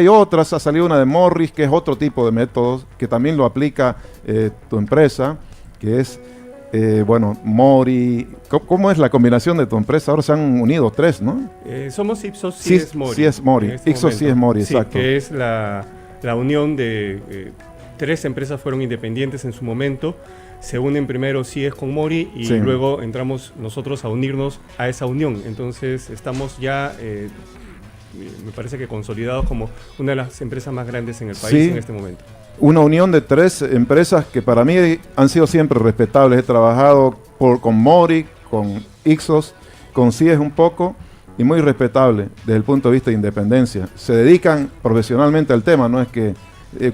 Hay otras, ha salido una de Morris, que es otro tipo de métodos, que también lo aplica tu empresa, que es, bueno, Mori. ¿Cómo es la combinación de tu empresa? Ahora se han unido 3, ¿no? Somos Ipsos CS Mori. CS Mori, Ipsos CS Mori, sí, exacto. Que es la unión de 3 empresas fueron independientes en su momento. Se unen primero CS con Mori y luego entramos nosotros a unirnos a esa unión. Entonces estamos ya... me parece que consolidados como una de las empresas más grandes en el país en este momento. Una unión de 3 empresas que para mí han sido siempre respetables. He trabajado con Mori, con Ixos, con CIES un poco, y muy respetable desde el punto de vista de independencia. Se dedican profesionalmente al tema, no es que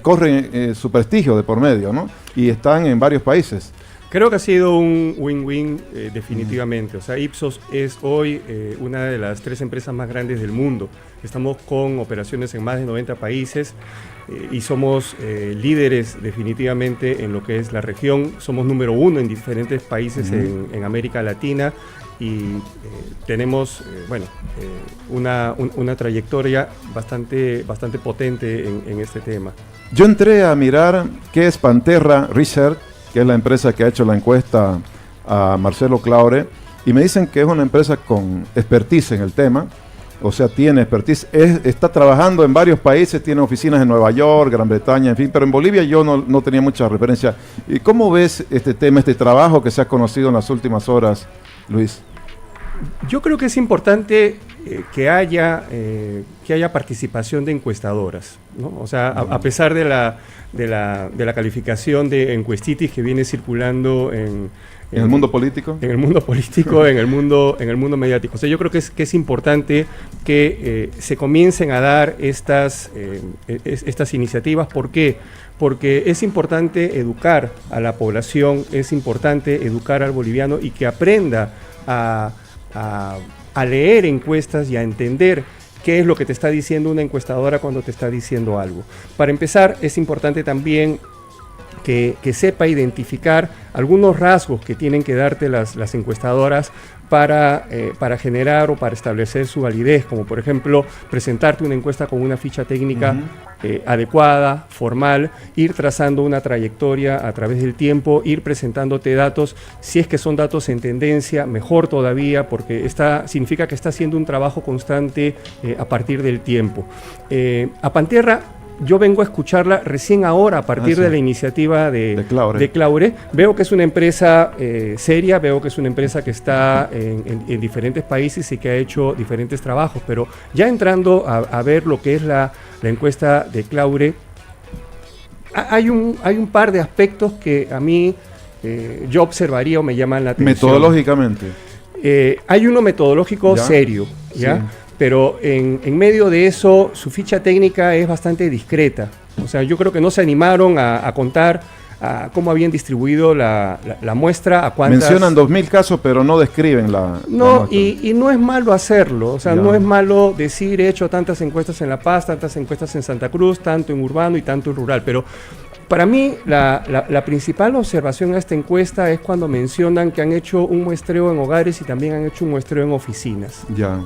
corren su prestigio de por medio, ¿no? Y están en varios países. Creo que ha sido un win-win definitivamente. O sea, Ipsos es hoy una de las 3 empresas más grandes del mundo. Estamos con operaciones en más de 90 países y somos líderes definitivamente en lo que es la región. Somos número 1 en diferentes países en América Latina y tenemos una trayectoria bastante potente en este tema. Yo entré a mirar qué es Panterra Research, que es la empresa que ha hecho la encuesta a Marcelo Claure, y me dicen que es una empresa con expertise en el tema, o sea, tiene expertise, está trabajando en varios países, tiene oficinas en Nueva York, Gran Bretaña, en fin, pero en Bolivia yo no tenía mucha referencia. ¿Y cómo ves este tema, este trabajo que se ha conocido en las últimas horas, Luis? Yo creo que es importante que haya participación de encuestadoras, ¿no? O sea, a pesar de la calificación de encuestitis que viene circulando en el mundo político. En el mundo político, en el mundo mediático. O sea, yo creo que es importante que se comiencen a dar estas iniciativas. ¿Por qué? Porque es importante educar a la población, es importante educar al boliviano y que aprenda a leer encuestas y a entender qué es lo que te está diciendo una encuestadora cuando te está diciendo algo. Para empezar, es importante también que sepa identificar algunos rasgos que tienen que darte las encuestadoras para generar o para establecer su validez, como por ejemplo presentarte una encuesta con una ficha técnica adecuada, formal, ir trazando una trayectoria a través del tiempo, ir presentándote datos, si es que son datos en tendencia, mejor todavía, porque significa que está haciendo un trabajo constante a partir del tiempo. A Panterra, yo vengo a escucharla recién ahora a partir de la iniciativa de Claure. Veo que es una empresa seria, veo que es una empresa que está en diferentes países y que ha hecho diferentes trabajos, pero ya entrando a ver lo que es la encuesta de Claure, hay un par de aspectos que a mí yo observaría o me llaman la atención. Metodológicamente. Hay uno metodológico serio, ¿ya? Sí. Pero en medio de eso, su ficha técnica es bastante discreta. O sea, yo creo que no se animaron a contar cómo habían distribuido la muestra, a cuántas... Mencionan 2.000 casos, pero no describen la muestra. Y no es malo hacerlo. O sea, no es malo decir, he hecho tantas encuestas en La Paz, tantas encuestas en Santa Cruz, tanto en urbano y tanto en rural. Pero para mí, la principal observación a esta encuesta es cuando mencionan que han hecho un muestreo en hogares y también han hecho un muestreo en oficinas. ¿Ya?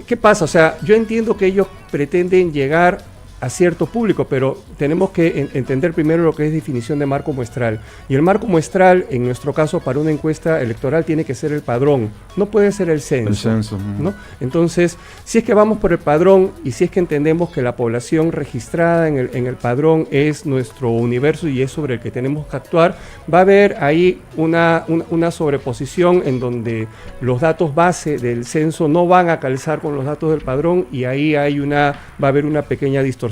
¿Qué pasa? O sea, yo entiendo que ellos pretenden llegar a cierto público, pero tenemos que entender primero lo que es definición de marco muestral. Y el marco muestral, en nuestro caso, para una encuesta electoral, tiene que ser el padrón, no puede ser el censo. El censo. ¿No? Entonces, si es que vamos por el padrón y si es que entendemos que la población registrada en el padrón es nuestro universo y es sobre el que tenemos que actuar, va a haber ahí una sobreposición en donde los datos base del censo no van a calzar con los datos del padrón y ahí va a haber una pequeña distorsión.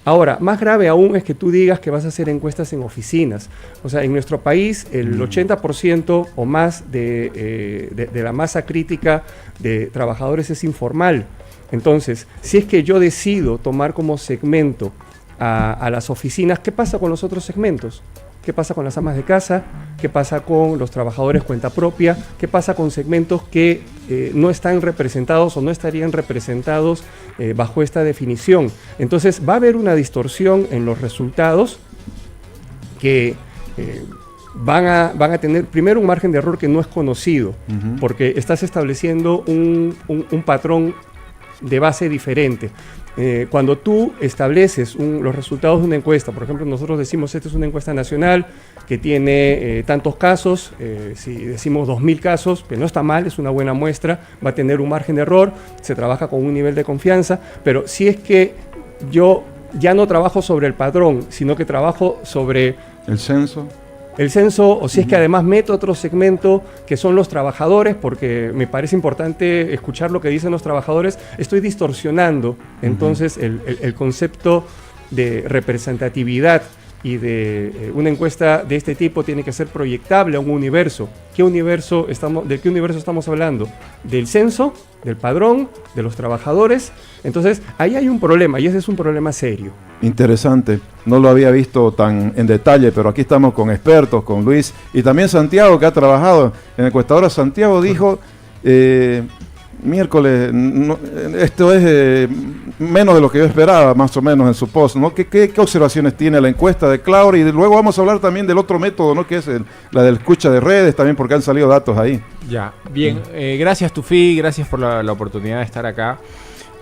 Ahora, más grave aún es que tú digas que vas a hacer encuestas en oficinas. O sea, en nuestro país el 80% o más de la masa crítica de trabajadores es informal. Entonces, si es que yo decido tomar como segmento a las oficinas, ¿qué pasa con los otros segmentos? ¿Qué pasa con las amas de casa? ¿Qué pasa con los trabajadores cuenta propia? ¿Qué pasa con segmentos que no están representados o no estarían representados bajo esta definición? Entonces va a haber una distorsión en los resultados que van a tener primero un margen de error que no es conocido, porque estás estableciendo un patrón de base diferente. cuando tú estableces los resultados de una encuesta, por ejemplo, nosotros decimos, esta es una encuesta nacional que tiene tantos casos, si decimos 2.000 casos, que no está mal, es una buena muestra, va a tener un margen de error, se trabaja con un nivel de confianza, pero si es que yo ya no trabajo sobre el padrón, sino que trabajo sobre el censo, o si es que además meto otro segmento que son los trabajadores, porque me parece importante escuchar lo que dicen los trabajadores, estoy distorsionando entonces el concepto de representatividad y de una encuesta de este tipo tiene que ser proyectable a un universo. ¿De qué universo estamos hablando? ¿Del censo? ¿Del padrón? ¿De los trabajadores? Entonces, ahí hay un problema, y ese es un problema serio. Interesante, no lo había visto tan en detalle, pero aquí estamos con expertos, con Luis, y también Santiago, que ha trabajado en Encuestadora. Santiago dijo, miércoles, esto es menos de lo que yo esperaba, más o menos, en su post, ¿no? ¿Qué observaciones tiene la encuesta de Claure? Y luego vamos a hablar también del otro método, ¿no? Que es la del escucha de redes, también porque han salido datos ahí. Ya, bien, gracias Tufi, gracias por la oportunidad de estar acá.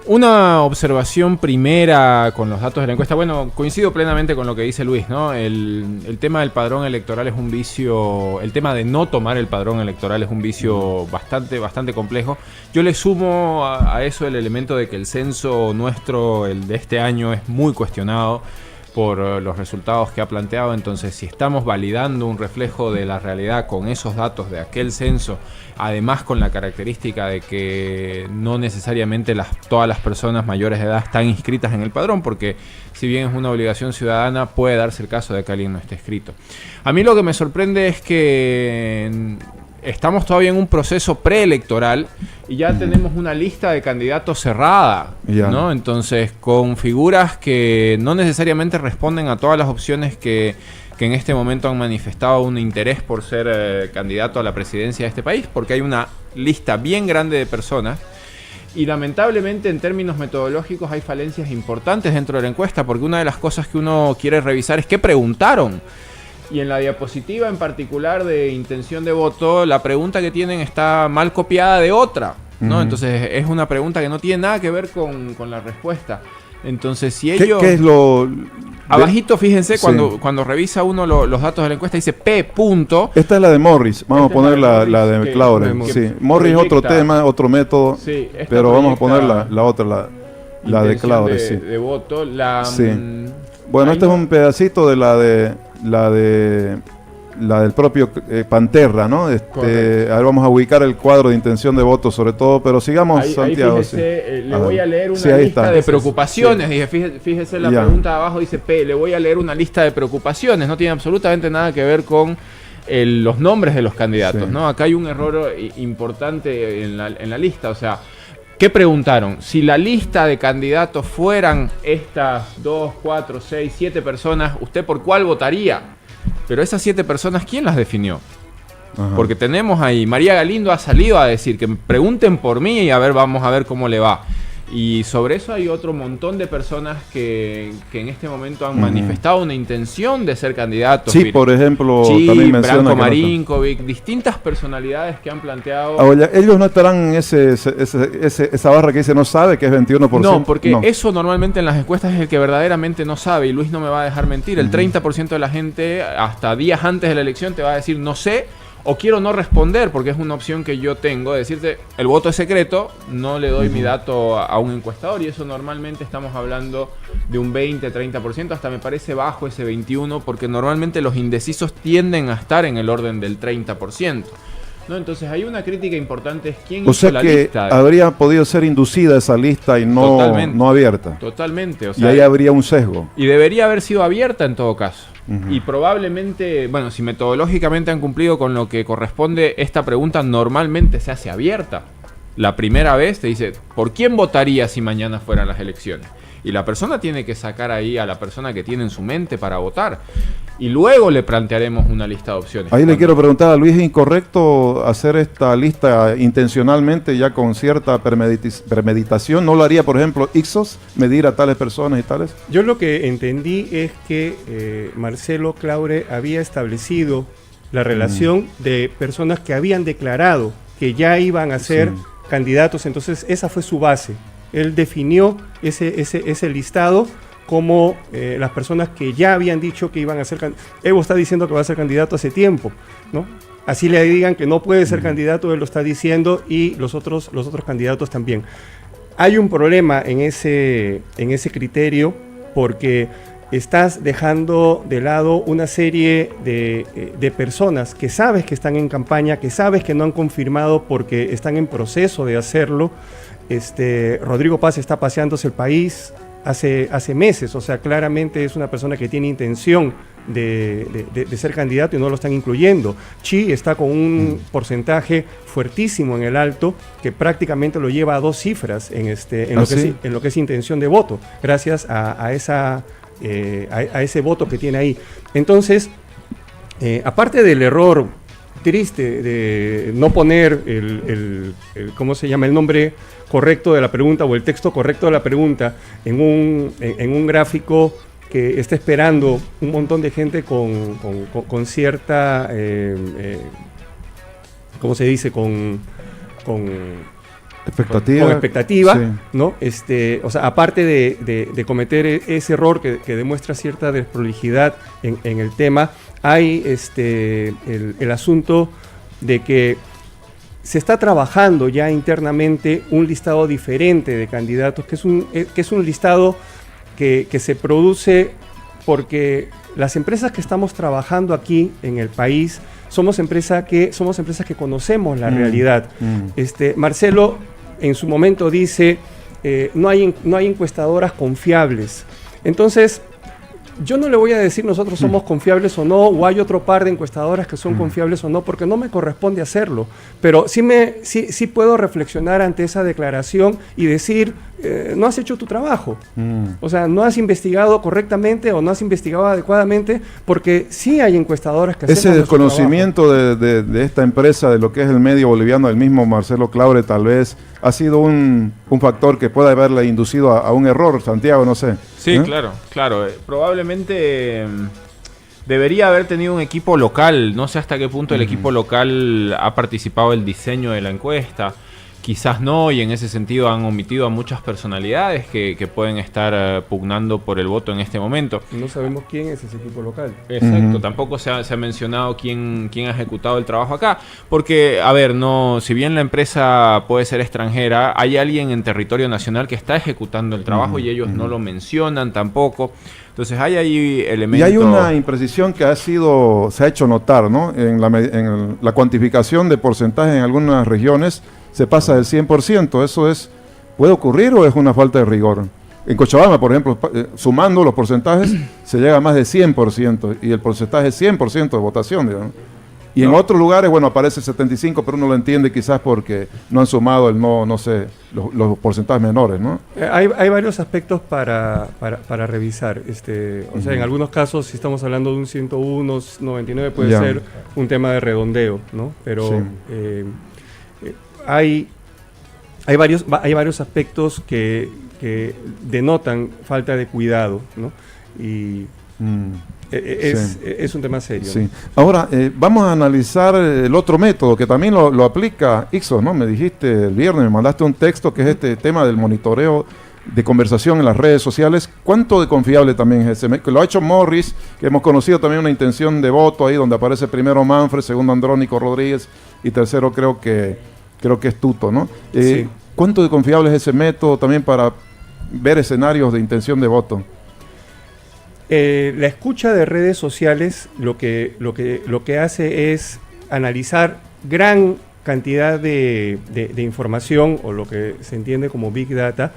Una observación primera con los datos de la encuesta. Bueno, coincido plenamente con lo que dice Luis, ¿no? El tema del padrón electoral es un vicio, el tema de no tomar el padrón electoral es un vicio bastante complejo. Yo le sumo a eso el elemento de que el censo nuestro, el de este año, es muy cuestionado por los resultados que ha planteado. Entonces, si estamos validando un reflejo de la realidad con esos datos de aquel censo, además con la característica de que no necesariamente todas las personas mayores de edad están inscritas en el padrón, porque si bien es una obligación ciudadana, puede darse el caso de que alguien no esté inscrito. A mí lo que me sorprende es que estamos todavía en un proceso preelectoral y ya tenemos una lista de candidatos cerrada, ¿no? Entonces, con figuras que no necesariamente responden a todas las opciones que en este momento han manifestado un interés por ser candidato a la presidencia de este país, porque hay una lista bien grande de personas. Y lamentablemente, en términos metodológicos, hay falencias importantes dentro de la encuesta, porque una de las cosas que uno quiere revisar es qué preguntaron. Y en la diapositiva en particular de intención de voto, la pregunta que tienen está mal copiada de otra, ¿no? Entonces es una pregunta que no tiene nada que ver con la respuesta. Entonces, si ellos... ¿Qué es lo...? Abajito, fíjense, cuando revisa uno los datos de la encuesta, dice P. Esta es la de Morris, vamos a poner la de Claure. Sí. Morris es otro tema, otro método, pero vamos a poner la otra, la de Claure. De voto, Bueno, este es un pedacito de la del propio Panterra, ¿no? A ver, vamos a ubicar el cuadro de intención de voto sobre todo, pero sigamos, Santiago. Ahí fíjese, le voy a leer una lista de preocupaciones. Dije, fíjese la pregunta de abajo, dice P, le voy a leer una lista de preocupaciones. No tiene absolutamente nada que ver con los nombres de los candidatos, ¿no? Acá hay un error importante en la lista, o sea, ¿qué preguntaron? Si la lista de candidatos fueran estas 2, 4, 6, 7 personas, ¿usted por cuál votaría? Pero esas 7 personas, ¿quién las definió? Ajá. Porque tenemos ahí, María Galindo ha salido a decir que pregunten por mí y vamos a ver cómo le va. Y sobre eso hay otro montón de personas que en este momento han manifestado una intención de ser candidatos. Sí, por ejemplo, también menciona Branko Marinkovic, distintas personalidades que han planteado... Ahora, ellos no estarán en esa barra que dice no sabe, que es 21%. No, porque eso normalmente en las encuestas es el que verdaderamente no sabe, y Luis no me va a dejar mentir. El 30% de la gente, hasta días antes de la elección, te va a decir no sé, o quiero no responder, porque es una opción que yo tengo, de decirte, el voto es secreto, no le doy mi dato a un encuestador, y eso normalmente estamos hablando de un 20-30%, hasta me parece bajo ese 21%, porque normalmente los indecisos tienden a estar en el orden del 30%. ¿No? Entonces hay una crítica importante, es quién hizo la lista. O sea que habría podido ser inducida esa lista y no abierta. Totalmente. O sea, y ahí habría un sesgo. Y debería haber sido abierta en todo caso. Y probablemente, bueno, si metodológicamente han cumplido con lo que corresponde, esta pregunta normalmente se hace abierta. La primera vez te dice, ¿por quién votaría si mañana fueran las elecciones? Y la persona tiene que sacar ahí a la persona que tiene en su mente para votar. Y luego le plantearemos una lista de opciones. Ahí le quiero preguntar a Luis, ¿es incorrecto hacer esta lista intencionalmente ya con cierta premeditación? ¿No lo haría, por ejemplo, Ixos, medir a tales personas y tales? Yo lo que entendí es que Marcelo Claure había establecido la relación de personas que habían declarado que ya iban a ser candidatos, entonces esa fue su base. Él definió ese listado como las personas que ya habían dicho que iban a ser candidatos. Evo está diciendo que va a ser candidato hace tiempo, ¿no? Así le digan que no puede ser candidato, él lo está diciendo, y los otros candidatos también. Hay un problema en ese criterio, porque estás dejando de lado una serie de personas que sabes que están en campaña, que sabes que no han confirmado porque están en proceso de hacerlo. Rodrigo Paz está paseándose el país hace meses, o sea, claramente es una persona que tiene intención de ser candidato y no lo están incluyendo. Chi está con un porcentaje fuertísimo en el Alto, que prácticamente lo lleva a 2 cifras en lo que es intención de voto, gracias a ese voto que tiene ahí. Entonces, aparte del error triste de no poner ¿cómo se llama? El nombre correcto de la pregunta o el texto correcto de la pregunta en un gráfico que está esperando un montón de gente con cierta, ¿cómo se dice? Con expectativa, sí. ¿No? O sea, aparte de cometer ese error que demuestra cierta desprolijidad en el tema, hay el asunto de que se está trabajando ya internamente un listado diferente de candidatos, que es un listado que se produce porque las empresas que estamos trabajando aquí en el país somos empresas que conocemos la realidad. Marcelo en su momento dice, no hay encuestadoras confiables. Entonces, yo no le voy a decir nosotros somos confiables o no, o hay otro par de encuestadoras que son confiables o no, porque no me corresponde hacerlo. Pero sí puedo reflexionar ante esa declaración y decir, no has hecho tu trabajo. O sea, no has investigado correctamente o no has investigado adecuadamente, porque sí hay encuestadoras que hacen ese desconocimiento de esta empresa, de lo que es el medio boliviano, del mismo Marcelo Claure, tal vez ha sido un factor que puede haberle inducido a un error, Santiago, no sé. Sí, claro. Probablemente debería haber tenido un equipo local. No sé hasta qué punto el equipo local ha participado en el diseño de la encuesta. Quizás no, y en ese sentido han omitido a muchas personalidades que pueden estar pugnando por el voto en este momento. No sabemos quién es ese equipo local. Exacto, tampoco se ha mencionado quién ha ejecutado el trabajo acá, porque, a ver, si bien la empresa puede ser extranjera, hay alguien en territorio nacional que está ejecutando el trabajo y ellos no lo mencionan tampoco. Entonces hay ahí elementos... Y hay una imprecisión que se ha hecho notar, ¿no? En la cuantificación de porcentaje en algunas regiones se pasa del 100%. ¿Eso puede ocurrir o es una falta de rigor? En Cochabamba, por ejemplo, sumando los porcentajes, se llega a más de 100%, y el porcentaje es 100% de votación, digamos. Y en otros lugares, bueno, aparece 75%, pero uno lo entiende quizás porque no han sumado los porcentajes menores, ¿no? Hay varios aspectos para revisar. O sea, en algunos casos, si estamos hablando de un 101, 99, puede ser un tema de redondeo, ¿no? Pero sí. Hay varios aspectos que denotan falta de cuidado, ¿no? Y es un tema serio. Sí. Ahora, vamos a analizar el otro método que también lo aplica Ixos, ¿no? Me dijiste el viernes, me mandaste un texto que es este tema del monitoreo de conversación en las redes sociales. ¿Cuánto de confiable también es ese método? Lo ha hecho Morris, que hemos conocido también una intención de voto ahí donde aparece primero Manfred, segundo Andrónico Rodríguez y tercero creo que es Tuto, ¿no? Sí. ¿Cuánto de confiable es ese método también para ver escenarios de intención de voto? La escucha de redes sociales lo que hace es analizar gran cantidad de información, o lo que se entiende como Big Data,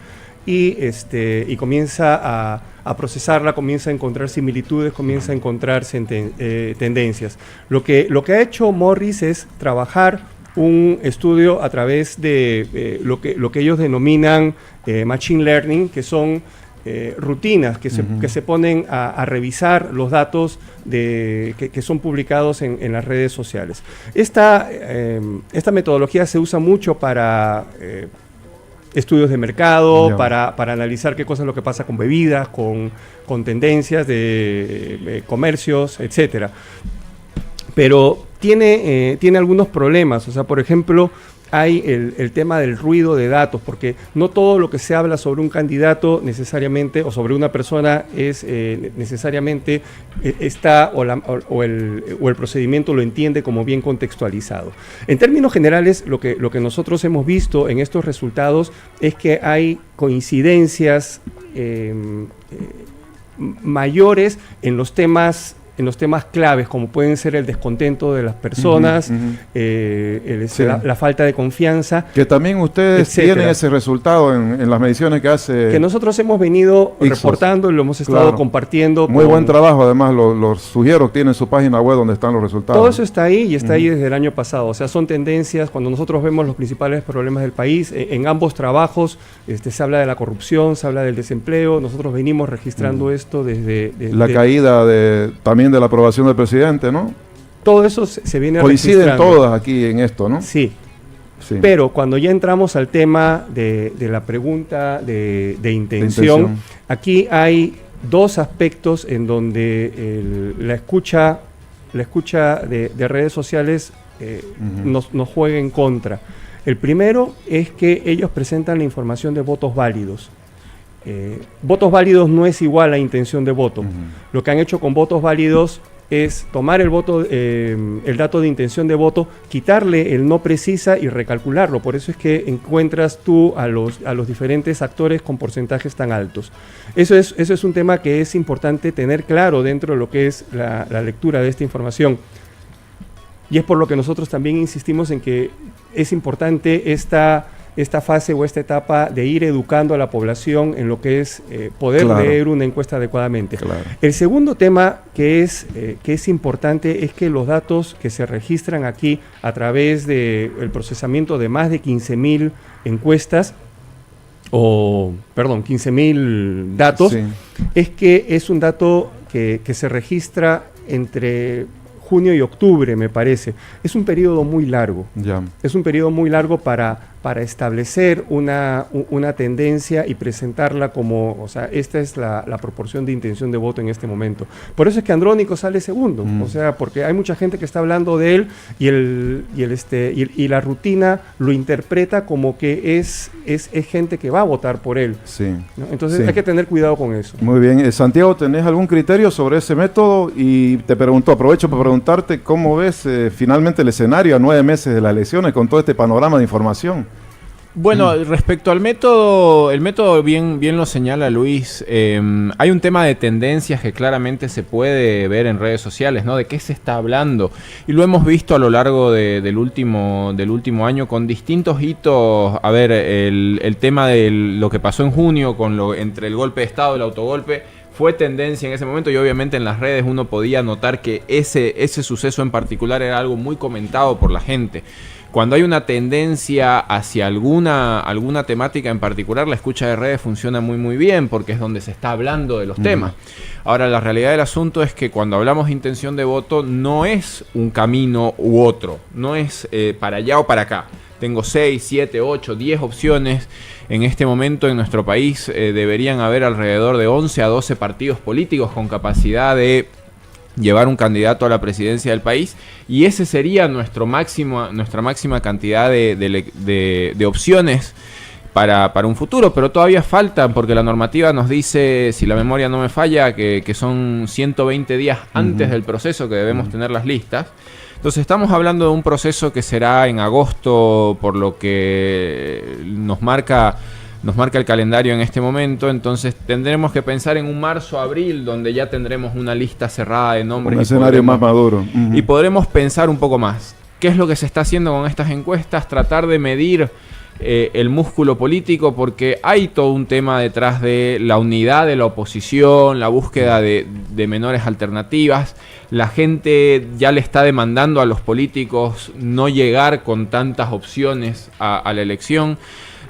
y comienza a procesarla, comienza a encontrar similitudes, comienza a encontrar tendencias. Lo que ha hecho Morris es trabajar un estudio a través de lo que ellos denominan Machine Learning, que son rutinas que se ponen a revisar los datos que son publicados en las redes sociales. Esta metodología se usa mucho para estudios de mercado, para analizar qué cosa es lo que pasa con bebidas, con tendencias de comercios, etcétera. Pero tiene algunos problemas. O sea, por ejemplo, hay el tema del ruido de datos, porque no todo lo que se habla sobre un candidato necesariamente, o sobre una persona, es necesariamente está, o el procedimiento lo entiende como bien contextualizado. En términos generales, lo que nosotros hemos visto en estos resultados es que hay coincidencias mayores en los temas claves, como pueden ser el descontento de las personas, la falta de confianza. Que también ustedes tienen ese resultado en las mediciones que hace... Que nosotros hemos venido reportando y lo hemos estado compartiendo. Muy buen trabajo, además, los sugiero, tienen su página web donde están los resultados. Todo eso está ahí y está ahí desde el año pasado. O sea, son tendencias. Cuando nosotros vemos los principales problemas del país, en ambos trabajos se habla de la corrupción, se habla del desempleo. Nosotros venimos registrando esto desde la caída también de la aprobación del presidente, ¿no? Todo eso se viene coinciden registrando. Todas aquí en esto, ¿no? Sí. Pero cuando ya entramos al tema de la pregunta de intención, aquí hay dos aspectos en donde la escucha de redes sociales nos juega en contra. El primero es que ellos presentan la información de votos válidos. Votos válidos no es igual a intención de voto. Lo que han hecho con votos válidos es tomar el dato de intención de voto, quitarle el no precisa y recalcularlo. Por eso es que encuentras tú a los diferentes actores con porcentajes tan altos. Eso es un tema que es importante tener claro dentro de lo que es la lectura de esta información. Y es por lo que nosotros también insistimos en que es importante esta fase o esta etapa de ir educando a la población en lo que es poder leer una encuesta adecuadamente. El segundo tema que es importante es que los datos que se registran aquí a través del procesamiento de más de 15.000 encuestas, 15.000 datos, es que es un dato que se registra entre junio y octubre, me parece. Es un periodo muy largo. Es un periodo muy largo para establecer una tendencia y presentarla como, o sea, esta es la proporción de intención de voto en este momento. Por eso es que Andrónico sale segundo, o sea, porque hay mucha gente que está hablando de él y la rutina lo interpreta como que es gente que va a votar por él. ¿No? Entonces hay que tener cuidado con eso. Muy bien. Santiago, ¿tenés algún criterio sobre ese método? Y aprovecho para preguntarte cómo ves finalmente el escenario a 9 meses de las elecciones con todo este panorama de información. Bueno, respecto al método, el método bien lo señala Luis. Hay un tema de tendencias que claramente se puede ver en redes sociales, ¿no? De qué se está hablando. Y lo hemos visto a lo largo del último año con distintos hitos. A ver, el tema de lo que pasó en junio entre el golpe de Estado y el autogolpe fue tendencia en ese momento, y obviamente en las redes uno podía notar que ese suceso en particular era algo muy comentado por la gente. Cuando hay una tendencia hacia alguna temática en particular, la escucha de redes funciona muy bien, porque es donde se está hablando de los temas. Ahora, la realidad del asunto es que cuando hablamos de intención de voto, no es un camino u otro, no es para allá o para acá. Tengo 6, 7, 8, 10 opciones. En este momento en nuestro país deberían haber alrededor de 11 a 12 partidos políticos con capacidad de llevar un candidato a la presidencia del país, y ese sería nuestra máxima cantidad de opciones para un futuro, pero todavía faltan, porque la normativa nos dice, si la memoria no me falla, que son 120 días antes del proceso que debemos tener las listas. Entonces estamos hablando de un proceso que será en agosto, por lo que nos marca el calendario en este momento. Entonces tendremos que pensar en un marzo, abril, donde ya tendremos una lista cerrada de nombres. Un escenario más maduro. Y podremos pensar un poco más. ¿Qué es lo que se está haciendo con estas encuestas? Tratar de medir el músculo político, porque hay todo un tema detrás de la unidad de la oposición, la búsqueda de menores alternativas. La gente ya le está demandando a los políticos no llegar con tantas opciones a la elección.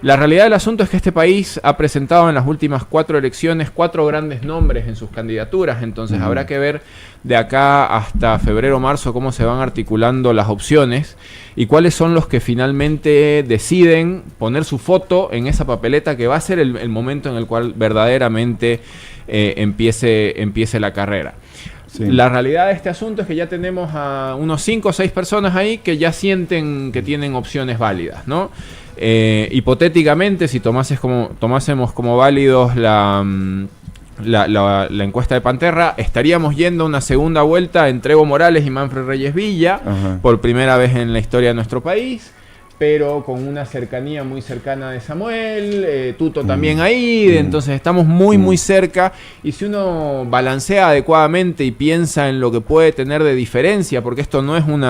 La realidad del asunto es que este país ha presentado en las últimas 4 elecciones 4 grandes nombres en sus candidaturas, entonces habrá que ver de acá hasta febrero o marzo cómo se van articulando las opciones y cuáles son los que finalmente deciden poner su foto en esa papeleta, que va a ser el momento en el cual verdaderamente empiece la carrera. Sí. La realidad de este asunto es que ya tenemos a unos 5 o 6 personas ahí que ya sienten que tienen opciones válidas, ¿no? Hipotéticamente, si tomásemos como válidos la encuesta de Panterra, estaríamos yendo a una segunda vuelta entre Evo Morales y Manfred Reyes Villa, por primera vez en la historia de nuestro país, pero con una cercanía muy cercana de Samuel, Tuto también ahí, entonces estamos muy cerca, y si uno balancea adecuadamente y piensa en lo que puede tener de diferencia, porque esto no es un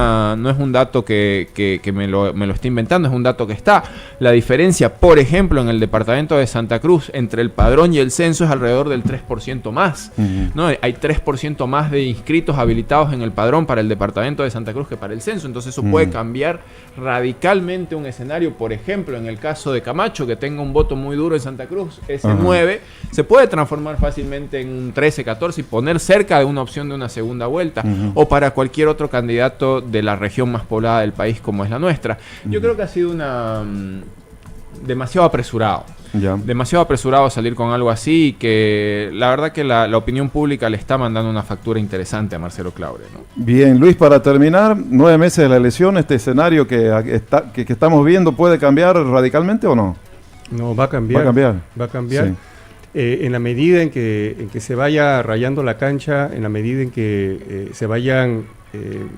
dato que me lo está inventando, es un dato que está. La diferencia, por ejemplo, en el departamento de Santa Cruz entre el padrón y el censo es alrededor del 3% más, ¿no? Hay 3% más de inscritos habilitados en el padrón para el departamento de Santa Cruz que para el censo, entonces eso puede cambiar radicalmente un escenario. Por ejemplo, en el caso de Camacho, que tenga un voto muy duro en Santa Cruz, ese 9 se puede transformar fácilmente en un 13, 14 y poner cerca de una opción de una segunda vuelta, o para cualquier otro candidato de la región más poblada del país como es la nuestra. Yo creo que ha sido demasiado apresurado. Demasiado apresurado salir con algo así, y que la verdad que la opinión pública le está mandando una factura interesante a Marcelo Claure, ¿no? Bien, Luis, para terminar, 9 meses de la elección, ¿este escenario que estamos viendo puede cambiar radicalmente o no? No, va a cambiar. Va a cambiar. Sí. En la medida en que se vaya rayando la cancha, en la medida en que se vayan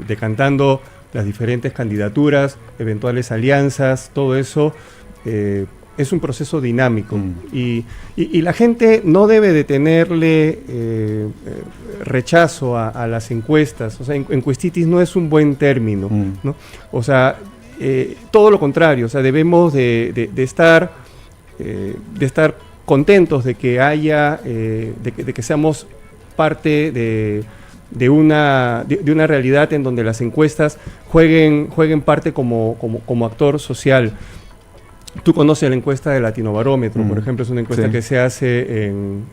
decantando las diferentes candidaturas, eventuales alianzas, todo eso, es un proceso dinámico, y la gente no debe de tenerle rechazo a las encuestas. O sea, encuestitis no es un buen término, ¿no? O sea, todo lo contrario. O sea, debemos de estar contentos de que haya, de que seamos parte de una realidad en donde las encuestas jueguen parte como actor social. Tú conoces la encuesta de Latinobarómetro, por ejemplo, es una encuesta que se hace en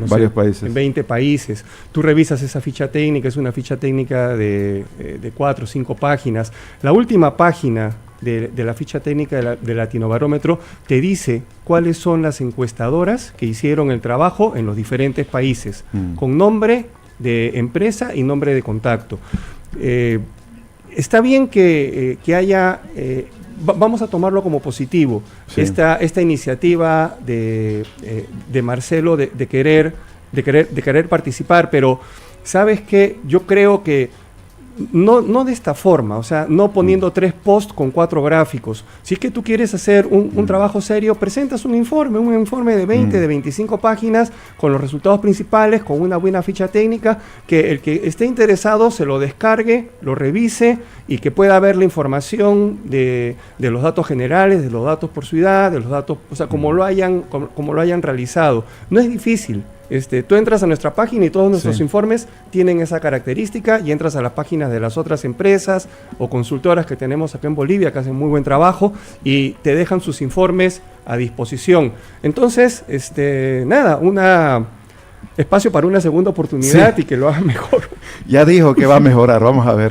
varios países. En 20 países. Tú revisas esa ficha técnica, es una ficha técnica de 4 o 5 páginas. La última página de la ficha técnica de Latinobarómetro te dice cuáles son las encuestadoras que hicieron el trabajo en los diferentes países, con nombre de empresa y nombre de contacto. Está bien que haya... vamos a tomarlo como positivo, esta iniciativa de Marcelo de querer participar, pero ¿sabes qué? Yo creo que no de esta forma, o sea, no poniendo 3 posts con 4 gráficos. Si es que tú quieres hacer un trabajo serio, presentas un informe de 20, de 25 páginas, con los resultados principales, con una buena ficha técnica, que el que esté interesado se lo descargue, lo revise, y que pueda ver la información de los datos generales, de los datos por ciudad, de los datos, o sea, como lo hayan realizado. No es difícil. Tú entras a nuestra página y todos nuestros informes tienen esa característica, y entras a las páginas de las otras empresas o consultoras que tenemos acá en Bolivia, que hacen muy buen trabajo y te dejan sus informes a disposición. Entonces, espacio para una segunda oportunidad y que lo haga mejor. Ya dijo que va a mejorar, vamos a ver.